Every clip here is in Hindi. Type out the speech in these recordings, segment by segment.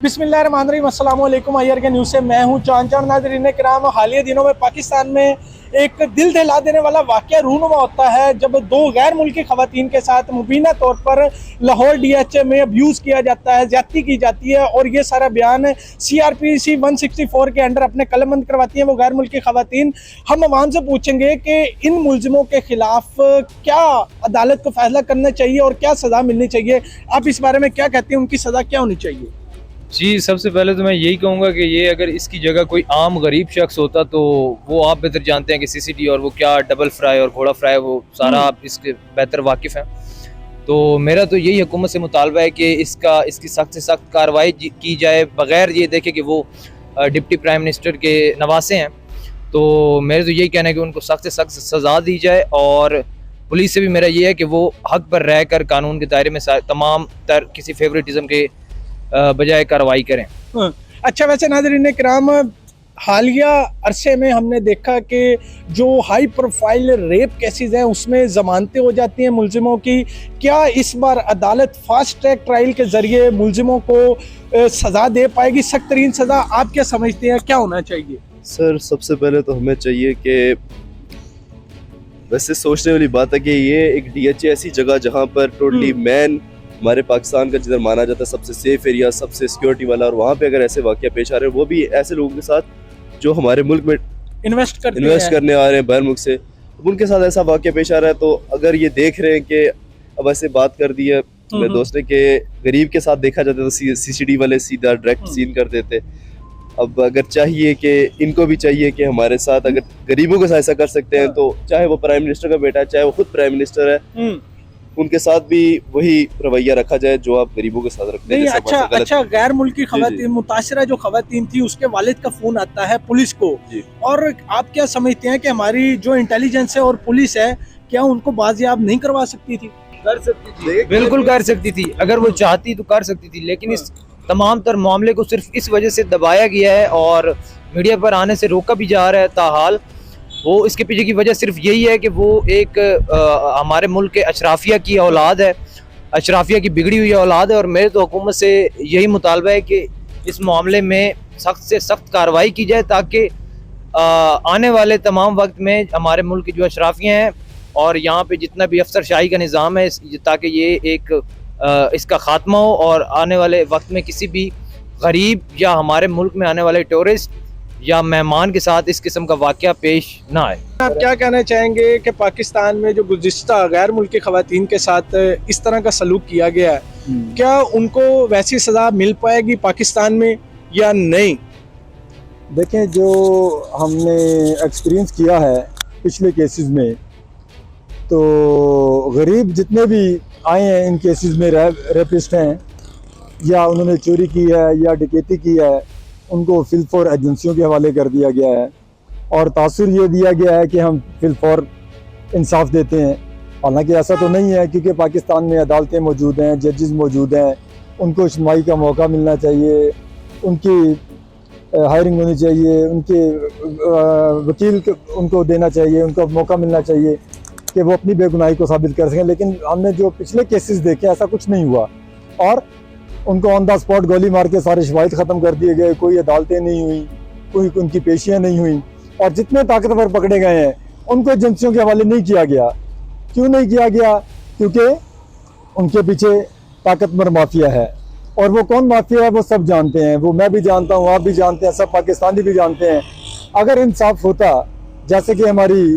बिस्मिल्लाहिर्रहमानिर्रहीम, अस्सलाम वालेकुम। अय्यर के न्यूज़ से मैं हूं चांचड़। नाज़रीन किराम, हालिया दिनों में पाकिस्तान में एक दिल दहला देने वाला वाक़या रूनुमा होता है जब दो गैर मुल्की ख़वातीन के साथ मुबीना तौर पर लाहौर DH में अब्यूज़ किया जाता है, ज़्यादती की जाती है। और ये सारा बयान CRPC 164 के अंडर अपने कलमबंद करवाती हैं वो गैर मुल्की ख़वातीन। हम अवाम से पूछेंगे कि इन मुलजिमों के ख़िलाफ़ क्या अदालत को फैसला करना चाहिए और क्या सज़ा मिलनी चाहिए। आप इस बारे में क्या कहते हैं, उनकी सज़ा क्या होनी चाहिए? जी, सबसे पहले तो मैं यही कहूँगा कि ये अगर इसकी जगह कोई आम गरीब शख्स होता तो वो आप बेहतर जानते हैं कि CCD और वो क्या डबल फ्राई और घोड़ा फ्राई, वो सारा आप इसके बेहतर वाकिफ़ हैं। तो मेरा तो यही हुकूमत से मुतालबा है कि इसकी सख्त से सख्त कार्रवाई की जाए, बग़ैर ये देखे कि वो डिप्टी प्राइम मिनिस्टर के नवासे हैं। तो मेरे तो यही कहना है कि उनको सख्त से सख्त सज़ा दी जाए। और पुलिस से भी मेरा ये है कि वो हक़ पर रह कर कानून के दायरे में तमाम तर किसी फेवरेटिज़म के बजाय कार्रवाई करें। अच्छा, वैसे नाज़रीन किराम, हालिया अरसे में हमने देखा कि जो हाई प्रोफाइल रेप केसेस हैं उसमें ज़मानतें हो जाती हैं मुलजिमों की। क्या इस बार अदालत फास्ट ट्रैक ट्रायल के ज़रिए मुलजिमों को सज़ा दे पाएगी, सख्त तरीन सज़ा? आप क्या समझते हैं, क्या होना चाहिए? सर, सबसे पहले तो हमें चाहिए कि वैसे सोचने वाली बात है कि ये एक DH ऐसी जगह जहाँ पर टोटली मैन हमारे पाकिस्तान का जिधर माना जाता है सबसे सेफ एरिया, सबसे सिक्योरिटी वाला, और वहाँ पे अगर ऐसे वाक़या पेश आ रहे हैं, वो भी ऐसे लोगों के साथ जो हमारे मुल्क में इन्वेस्ट करने आ रहे हैं बाहर मुल्क से, उनके साथ ऐसा वाक़या पेश आ रहा है। तो अगर ये देख रहे हैं कि अब ऐसे बात कर दी है मेरे दोस्त ने कि गरीब के साथ देखा जाता है तो CCD वाले सीधा डायरेक्ट सीन कर देते। अब अगर चाहिए कि इनको भी चाहिए कि हमारे साथ अगर गरीबों के साथ ऐसा कर सकते हैं, तो चाहे वो प्राइम मिनिस्टर का बेटा है, चाहे वो खुद प्राइम मिनिस्टर है, उनके साथ भी वही रवैया रखा जाए जो आप गरीबों के साथ रखते हैं। अच्छा, गैर मुल्की खवातीन, मुतासरा जो खवातीन थी, उसके वालिद का फोन आता है पुलिस को, और आप क्या समझते हैं कि हमारी जो इंटेलिजेंस है और पुलिस है, क्या उनको बाजियाब नहीं करवा सकती थी? कर सकती थी, बिल्कुल कर सकती थी। अगर वो चाहती तो कर सकती थी, लेकिन इस तमाम तर मामले को सिर्फ इस वजह से दबाया गया है और मीडिया पर आने से रोका भी जा रहा है। ताहाल वो इसके पीछे की वजह सिर्फ यही है कि वो एक हमारे मुल्क के अशराफिया की औलाद है, अशराफिया की बिगड़ी हुई औलाद है। और मेरे तो हुकूमत से यही मुतालबा है कि इस मामले में सख्त से सख्त कार्रवाई की जाए, ताकि आने वाले तमाम वक्त में हमारे मुल्क की जो अशराफियाँ हैं और यहाँ पे जितना भी अफसरशाही का निज़ाम है, ताकि ये एक इसका ख़ात्मा हो और आने वाले वक्त में किसी भी गरीब या हमारे मुल्क में आने वाले टूरिस्ट या मेहमान के साथ इस किस्म का वाक़या पेश ना आए। आप क्या कहना चाहेंगे कि पाकिस्तान में जो गुज़िश्ता गैर मुल्की खवातीन के साथ इस तरह का सलूक किया गया है, क्या उनको वैसी सज़ा मिल पाएगी पाकिस्तान में या नहीं? देखें, जो हमने एक्सपीरियंस किया है पिछले केसेस में, तो गरीब जितने भी आए हैं इन केसेस में, रेपिस्ट हैं या उन्होंने चोरी की है या डकैती की है, उनको फिलफोर एजेंसियों के हवाले कर दिया गया है। और तासुर ये दिया गया है कि हम फिलफोर इंसाफ देते हैं। हालांकि ऐसा तो नहीं है, क्योंकि पाकिस्तान में अदालतें मौजूद हैं, जजेस मौजूद हैं, उनको इज्तिमाई का मौका मिलना चाहिए, उनकी हायरिंग होनी चाहिए, उनके वकील उनको देना चाहिए, उनको मौका मिलना चाहिए कि वो अपनी बेगुनाही को साबित कर सकें। लेकिन हमने जो पिछले केसेस देखे, ऐसा कुछ नहीं हुआ और उनको ऑन द स्पॉट गोली मार के सारे शवाहिद ख़त्म कर दिए गए। कोई अदालतें नहीं हुई, कोई उनकी पेशियाँ नहीं हुई, और जितने ताकतवर पकड़े गए हैं उनको एजेंसियों के हवाले नहीं किया गया। क्यों नहीं किया गया? क्योंकि उनके पीछे ताकतवर माफिया है, और वो कौन माफिया है वो सब जानते हैं, वो मैं भी जानता हूँ, आप भी जानते हैं, सब पाकिस्तानी भी जानते हैं। अगर इंसाफ होता, जैसे कि हमारी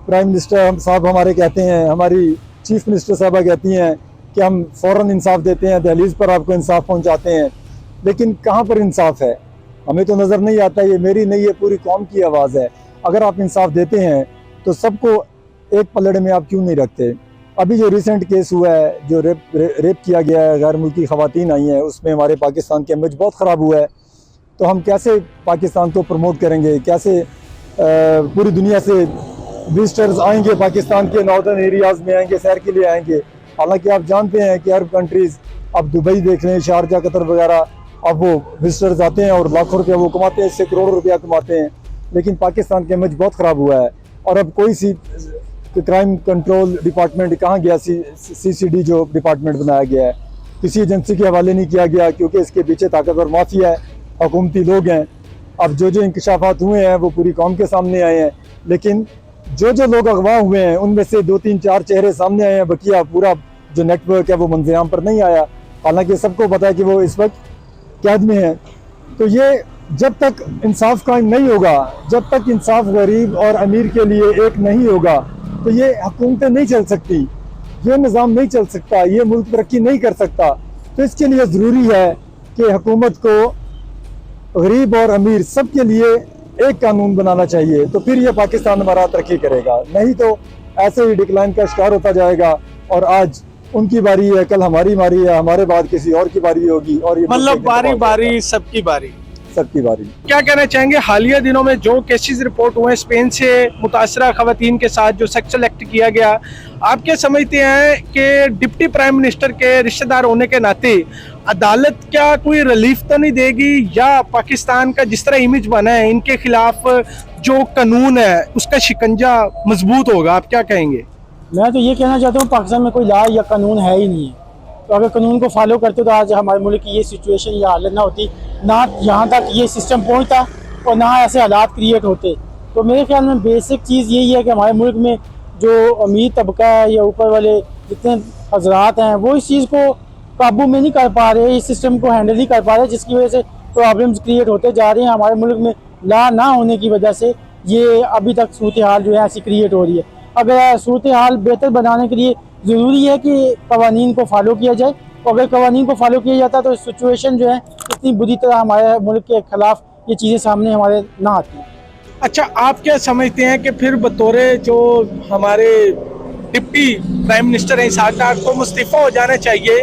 प्राइम मिनिस्टर साहब हमारे कहते हैं, हमारी चीफ मिनिस्टर साहबा कहती हैं कि हम फ़ौरन इंसाफ देते हैं, दहलीज पर आपको इंसाफ पहुंचाते हैं, लेकिन कहाँ पर इंसाफ है हमें तो नज़र नहीं आता। ये मेरी नहीं, ये पूरी कौम की आवाज़ है। अगर आप इंसाफ देते हैं तो सबको एक पलड़े में आप क्यों नहीं रखते? अभी जो रिसेंट केस हुआ है, जो रेप किया गया है, गैर मुल्की ख़वातीन आई हैं, उसमें हमारे पाकिस्तान का इमेज बहुत ख़राब हुआ है। तो हम कैसे पाकिस्तान को प्रमोट करेंगे? कैसे पूरी दुनिया से विजिटर्स आएंगे, पाकिस्तान के नॉर्दर्न एरियाज़ में आएंगे, सैर के लिए आएंगे? हालांकि आप जानते हैं कि अरब कंट्रीज़, अब दुबई देख लें, शारजा, कतर वगैरह, अब वो विजिटर्स आते हैं और लाखों रुपया वो कमाते हैं, इससे करोड़ों रुपया कमाते हैं। लेकिन पाकिस्तान का इमेज बहुत ख़राब हुआ है। और अब कोई सी क्राइम कंट्रोल डिपार्टमेंट कहाँ गया? CCD जो डिपार्टमेंट बनाया गया है, किसी एजेंसी के हवाले नहीं किया गया, क्योंकि इसके पीछे ताकतवर माफिया है, हुकूमती लोग हैं। अब जो इंकशाफात हुए हैं वो पूरी कौम के सामने आए हैं, लेकिन जो लोग अगवा हुए हैं उनमें से 2-3-4 चेहरे सामने आए हैं, बकिया पूरा जो नेटवर्क है वो मंजराम पर नहीं आया। हालांकि सबको पता है कि वो इस वक्त कैद में है। तो ये जब तक इंसाफ कायम नहीं होगा, जब तक इंसाफ गरीब और अमीर के लिए एक नहीं होगा, तो ये हुकूमतें नहीं चल सकती, ये निज़ाम नहीं चल सकता, ये मुल्क तरक्की नहीं कर सकता। तो इसके लिए ज़रूरी है कि हुकूमत को गरीब और अमीर सब के लिए एक कानून बनाना चाहिए, तो फिर ये पाकिस्तान हमारा तरक्की करेगा। नहीं तो ऐसे ही डिक्लाइन का शिकार होता जाएगा, और आज उनकी बारी है, कल हमारी बारी है, हमारे बाद किसी और की बारी होगी, और ये मतलब बारी बारी सबकी बारी। क्या कहना चाहेंगे, हालिया दिनों में जो केसेस रिपोर्ट हुए स्पेन से मुतासरा खवातीन के साथ जो सेक्सुअल एक्ट किया गया, आप क्या समझते हैं कि डिप्टी प्राइम मिनिस्टर के रिश्तेदार होने के नाते अदालत क्या कोई रिलीफ तो नहीं देगी, या पाकिस्तान का जिस तरह इमेज बना है इनके खिलाफ जो कानून है उसका शिकंजा मजबूत होगा? आप क्या कहेंगे? मैं तो ये कहना चाहता हूँ पाकिस्तान में कोई लॉ या कानून है ही नहीं है। तो अगर कानून को फॉलो करते तो आज हमारे मुल्क की ये सिचुएशन या हालत ना होती, ना यहाँ तक ये सिस्टम पहुँचता और ना ऐसे हालात क्रिएट होते। तो मेरे ख्याल में बेसिक चीज़ यही है कि हमारे मुल्क में जो अमीर तबका है या ऊपर वाले जितने हजरात हैं वो इस चीज़ को काबू में नहीं कर पा रहे, इस सिस्टम को हैंडल नहीं कर पा रहे, जिसकी वजह से प्रॉब्लम्स क्रिएट होते जा रहे हैं। हमारे मुल्क में लॉ ना होने की वजह से ये अभी तक सूरत हाल जो है ऐसी क्रिएट हो रही है। अगर सूरत हाल बेहतर बनाने के लिए ज़रूरी है कि कवानीन को फॉलो किया जाए, और अगर कवानीन को फॉलो किया जाता तो सिचुएशन जो है इतनी बुरी तरह हमारे मुल्क के खिलाफ ये चीज़ें सामने हमारे ना आती। अच्छा, आप क्या समझते हैं कि फिर बतौरे जो हमारे डिप्टी प्राइम मिनिस्टर हैं इसहाक डार को मुस्तीफ़ा हो जाना चाहिए,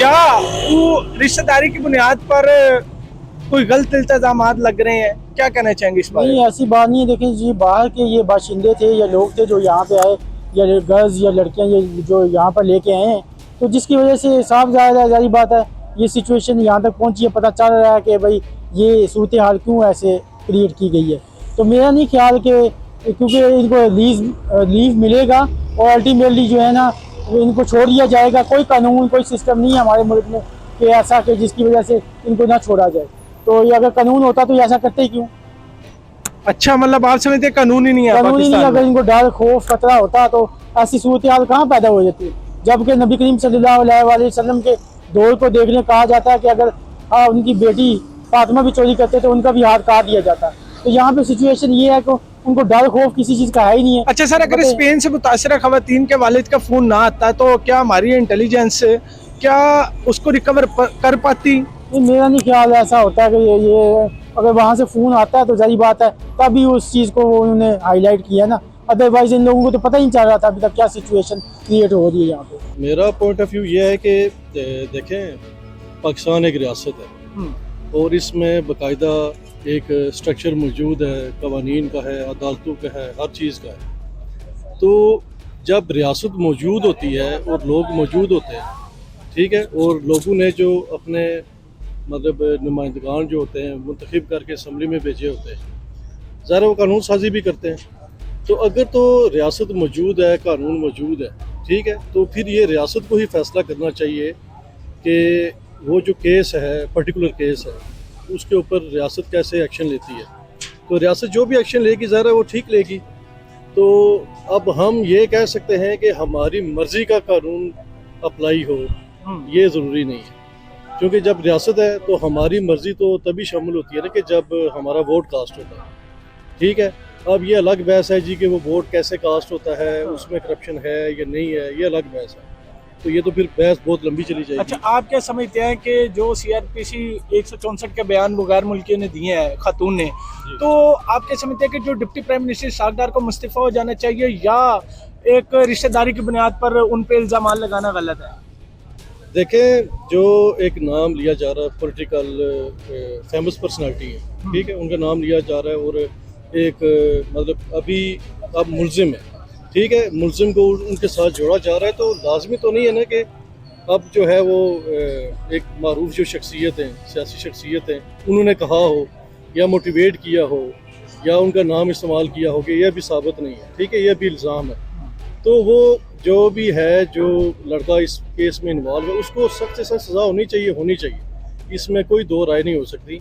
या वो रिश्तेदारी की बुनियाद पर कोई गलत इल्ज़ामात लग रहे हैं? क्या कहना चाहेंगे इस बारे में? नहीं, ऐसी बात नहीं है। देखिए जी, बाहर के ये बाशिंदे थे या लोग थे जो यहाँ पे आए, या गर्ल्स या लड़कियाँ ये जो यहाँ पर लेके आए हैं, तो जिसकी वजह से साफ जारी बात है ये सिचुएशन यहाँ तक पहुँची है। पता चल रहा है कि भाई ये सूरत हाल क्यों ऐसे क्रिएट की गई है। तो मेरा नहीं ख्याल कि क्योंकि इनको लीव मिलेगा और अल्टीमेटली जो है ना इनको छोड़ दिया जाएगा। कोई कानून कोई सिस्टम नहीं है हमारे मुल्क में कि ऐसा कि जिसकी वजह से इनको ना छोड़ा जाए। तो ये अगर कानून होता तो ये ऐसा करते ही क्यों? अच्छा, मतलब आप समझते हैं कानून ही नहीं है कानून ही नहीं। पाकिस्तान में? अगर इनको डर खौफ खतरा होता तो ऐसी सूरत हाल कहाँ पैदा हो जाती है? जबकि नबी करीम सल्लल्लाहु अलैहि वसल्लम के दौर को देखने कहा जाता है कि अगर उनकी बेटी फातिमा भी चोरी करते तो उनका भी हाथ काट दिया जाता। तो यहाँ पे सिचुएशन ये है कि उनको डर खौफ किसी चीज़ का है ही नहीं है। अच्छा सर, अगर स्पेन से मुतासरा खवातीन के वालिद का फ़ोन ना आता तो क्या हमारी इंटेलिजेंस क्या उसको रिकवर कर पाती? मेरा नहीं ख्याल ऐसा होता है कि ये अगर वहाँ से फ़ोन आता है तो जारी बात है तभी उस चीज़ को उन्होंने हाईलाइट किया ना, अदरवाइज इन लोगों को तो पता ही नहीं चल रहा था अभी तक क्या सिचुएशन क्रिएट हो रही है यहाँ पे। मेरा पॉइंट ऑफ व्यू ये है कि देखें, पाकिस्तान एक रियासत है और इसमें बाकायदा एक स्ट्रक्चर मौजूद है, कवानीन का है, अदालतों का है, हर चीज़ का है। तो जब रियासत मौजूद होती है और लोग मौजूद होते हैं, ठीक है, और लोगों ने जो अपने मतलब नुमाइंदगान जो होते हैं मुंतखब करके असम्बली में भेजे होते हैं, ज़ाहिर वो कानून साजी भी करते हैं। तो अगर तो रियासत मौजूद है, कानून मौजूद है, ठीक है, तो फिर ये रियासत को ही फैसला करना चाहिए कि वो जो केस है, पर्टिकुलर केस है, उसके ऊपर रियासत कैसे एक्शन लेती है। तो रियासत जो भी एक्शन लेगी ज़ाहिर है वो ठीक लेगी। तो अब हम ये कह सकते हैं कि हमारी मर्ज़ी का कानून अप्लाई हो, ये ज़रूरी नहीं है, क्योंकि जब रियासत है तो हमारी मर्ज़ी तो तभी शामिल होती है ना कि जब हमारा वोट कास्ट होता है, ठीक है। अब ये अलग बहस है जी कि वो वोट कैसे कास्ट होता है, उसमें करप्शन है या नहीं है, ये अलग बहस है। तो ये तो फिर बहस बहुत लंबी चली जाएगी। अच्छा, आप क्या समझते हैं कि जो CRPC 164 के बयान गैर मुल्कियों ने दिए हैं खातून ने, तो आप क्या समझते हैं कि जो डिप्टी प्राइम मिनिस्टर इसहाक डार को मुस्तीफ़ा हो जाना चाहिए, या एक रिश्तेदारी की बुनियाद पर उन पे इल्ज़ाम लगाना गलत है? देखें, जो एक नाम लिया जा रहा है, पॉलिटिकल फेमस पर्सनालिटी है, ठीक है, उनका नाम लिया जा रहा है और एक मतलब अभी अब मुल्ज़िम है, ठीक है, मुल्ज़िम को उनके साथ जोड़ा जा रहा है। तो लाजमी तो नहीं है ना कि अब जो है वो एक मारूफ जो शख्सियत हैं, सियासी शख्सियत हैं, उन्होंने कहा हो या मोटिवेट किया हो या उनका नाम इस्तेमाल किया हो कि यह भी साबित नहीं है, ठीक है, यह भी इल्ज़ाम है। तो वो जो भी है, जो लड़का इस केस में इन्वॉल्व है, उसको सख्त से सख्त सज़ा होनी चाहिए। इसमें कोई दो राय नहीं हो सकती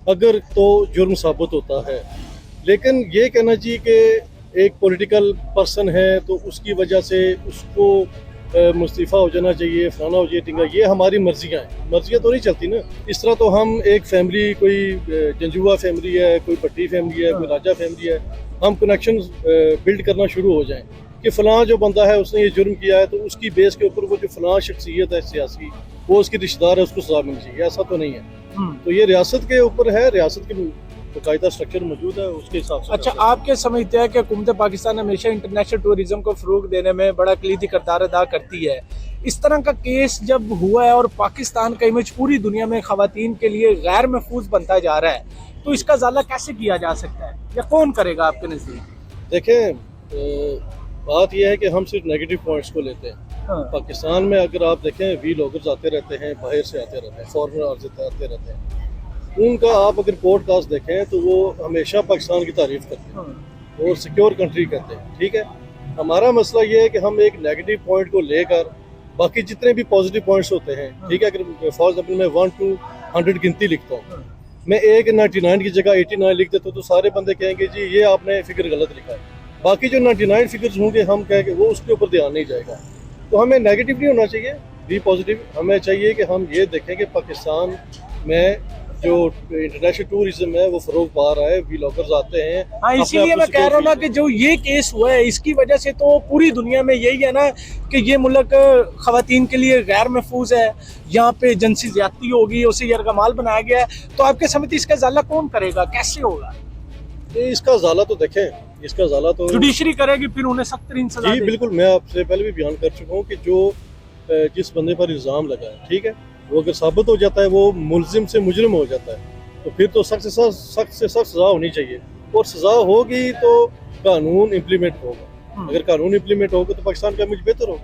अगर तो जुर्म साबित होता है। लेकिन ये कहना चाहिए कि एक पॉलिटिकल पर्सन है तो उसकी वजह से उसको मुस्तीफ़ा हो जाना चाहिए, फलाना हो जाए, ये हमारी मर्जियाँ हैं। मर्जियाँ तो नहीं चलती ना। इस तरह तो हम एक फैमिली, कोई जंजुआ फैमिली है, कोई पट्टी फैमिली है, कोई राजा फैमिली है, हम कनेक्शन बिल्ड करना शुरू हो जाएं कि फ़लाँ जो बंदा है उसने ये जुर्म किया है तो उसकी बेस के ऊपर वो जो फ़लाँ शख्सियत है सियासी, वो उसकी रिश्तेदार है, उसको सज़ा मिलनी चाहिए। ऐसा तो नहीं है। तो ये रियासत के ऊपर है, रियासत की बाकायदा स्ट्रक्चर मौजूद है, उसके हिसाब से। अच्छा, आपके समझते हैं कि हुकूमत पाकिस्तान हमेशा इंटरनेशनल टूरिज्म को फ़रोग देने में बड़ा कलीदी किरदार अदा करती है। इस तरह का केस जब हुआ है और पाकिस्तान का इमेज पूरी दुनिया में ख़वातीन के लिए गैर महफूज बनता जा रहा है, तो इसका ज़ाला कैसे किया जा सकता है या कौन करेगा आपके नज़दीक? देखें, बात यह है कि हम सिर्फ नेगेटिव पॉइंट्स को लेते हैं। पाकिस्तान में अगर आप देखें, व्लॉगर्स आते रहते हैं, बाहर से आते रहते हैं, फॉरेनर आते रहते हैं। उनका आप अगर पॉडकास्ट देखें तो वो हमेशा पाकिस्तान की तारीफ करते हैं और सिक्योर कंट्री कहते हैं। ठीक है, हमारा मसला ये है कि हम एक नेगेटिव पॉइंट को लेकर बाकी जितने भी पॉजिटिव पॉइंट्स होते हैं, ठीक है, अगर फॉर एग्जाम्पल मैं 1 to 100 गिनती लिखता हूँ, मैं 99 की जगह 89 लिख देता हूँ, तो सारे बंदे कहेंगे जी ये आपने फिगर गलत लिखा है। बाकी जो 99 फिगर्स होंगे हम कहेंगे वो उसके ऊपर ध्यान नहीं जाएगा। तो हमें नेगेटिव नहीं होना चाहिए, बी पॉजिटिव। हमें चाहिए कि हम ये देखें कि पाकिस्तान में जो इंटरनेशनल टूरिज्म है वो फरोग पा रहा है, व्लॉगर्स आते हैं। हाँ, इसीलिए मैं कह रहा हूँ ना कि जो ये केस हुआ है इसकी वजह से तो पूरी दुनिया में यही है ना कि ये मुल्क ख़वातीन के लिए गैर महफूज है, यहाँ पे जिनसी ज्यादती होगी, उसे यरगमाल बनाया गया है। तो आपके समझ इसका ज़ाला कौन करेगा, कैसे होगा? इसका ज़ाला तो देखें, इसका ज़ाला तो जुडिशरी करेगी, फिर उन्हें सख्त तरीन सजा जी देगी। बिल्कुल। मैं आपसे पहले भी बयान कर चुका हूँ कि जो जिस बंदे पर इल्ज़ाम लगा है, ठीक है, वो अगर साबित हो जाता है वो मुलजिम से मुजरिम हो जाता है, तो फिर तो सख्त से सख्त सज़ा होनी चाहिए। और सज़ा होगी तो कानून इम्प्लीमेंट होगा। अगर कानून इम्प्लीमेंट होगा तो पाकिस्तान का इमेज बेहतर होगा।